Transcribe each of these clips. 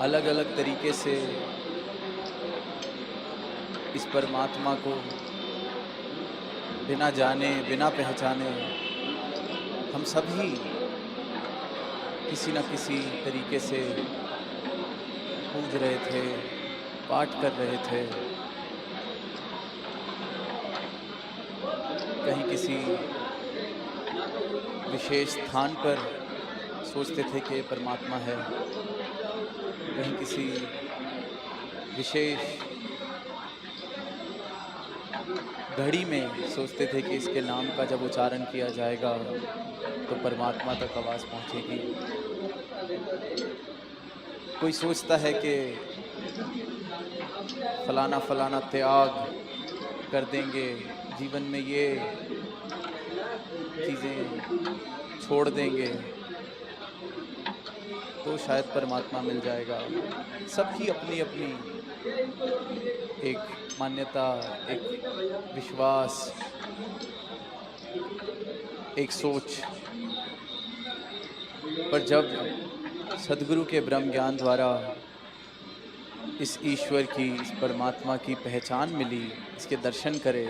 अलग अलग तरीके से इस परमात्मा को बिना जाने बिना पहचाने हम सभी किसी न किसी तरीके से पूज रहे थे, पाठ कर रहे थे। कहीं किसी विशेष स्थान पर सोचते थे कि परमात्मा है, कहीं किसी विशेष घड़ी में सोचते थे कि इसके नाम का जब उच्चारण किया जाएगा तो परमात्मा तक आवाज़ पहुंचेगी। कोई सोचता है कि फलाना फलाना त्याग कर देंगे, जीवन में ये चीज़ें छोड़ देंगे तो शायद परमात्मा मिल जाएगा। सबकी अपनी अपनी एक मान्यता, एक विश्वास, एक सोच। पर जब सद्गुरु के ब्रह्म ज्ञान द्वारा इस ईश्वर की, इस परमात्मा की पहचान मिली, इसके दर्शन करे,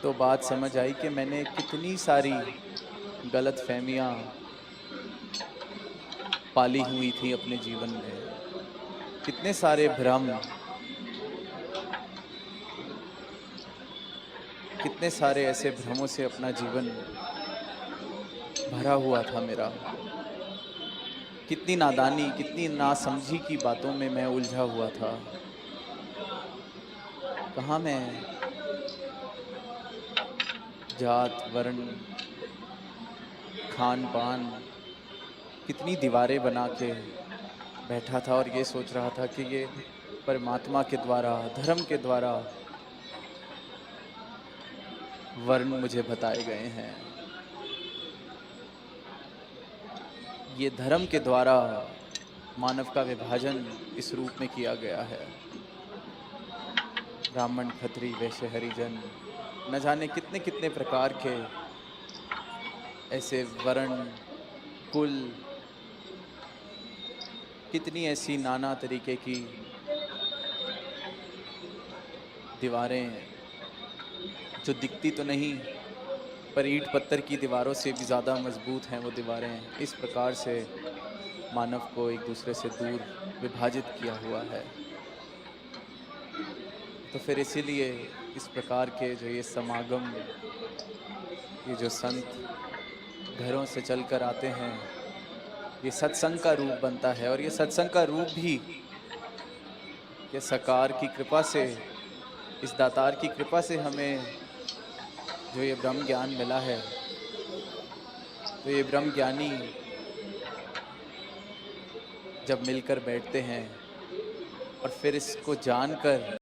तो बात समझ आई कि मैंने कितनी सारी गलतफहमियां पाली हुई थी अपने जीवन में, कितने सारे भ्रम, कितने सारे ऐसे भ्रमों से अपना जीवन भरा हुआ था मेरा। कितनी नादानी, कितनी नासमझी की बातों में मैं उलझा हुआ था। कहाँ मैं जात, वर्ण, खान पान, कितनी दीवारें बना के बैठा था और ये सोच रहा था कि ये परमात्मा के द्वारा, धर्म के द्वारा वर्ण मुझे बताए गए हैं। ये धर्म के द्वारा मानव का विभाजन इस रूप में किया गया है। ब्राह्मण, क्षत्रिय, वैश्य, हरिजन, न जाने कितने कितने प्रकार के ऐसे वर्ण, कुल, कितनी ऐसी नाना तरीके की दीवारें जो दिखती तो नहीं, पर ईंट पत्थर की दीवारों से भी ज़्यादा मजबूत हैं वो दीवारें। इस प्रकार से मानव को एक दूसरे से दूर विभाजित किया हुआ है। तो फिर इसीलिए इस प्रकार के जो ये समागम, ये जो संत घरों से चलकर आते हैं, ये सत्संग का रूप बनता है। और ये सत्संग का रूप भी ये सरकार की कृपा से, इस दातार की कृपा से हमें जो ये ब्रह्म ज्ञान मिला है, तो ये ब्रह्म ज्ञानी जब मिलकर बैठते हैं और फिर इसको जानकर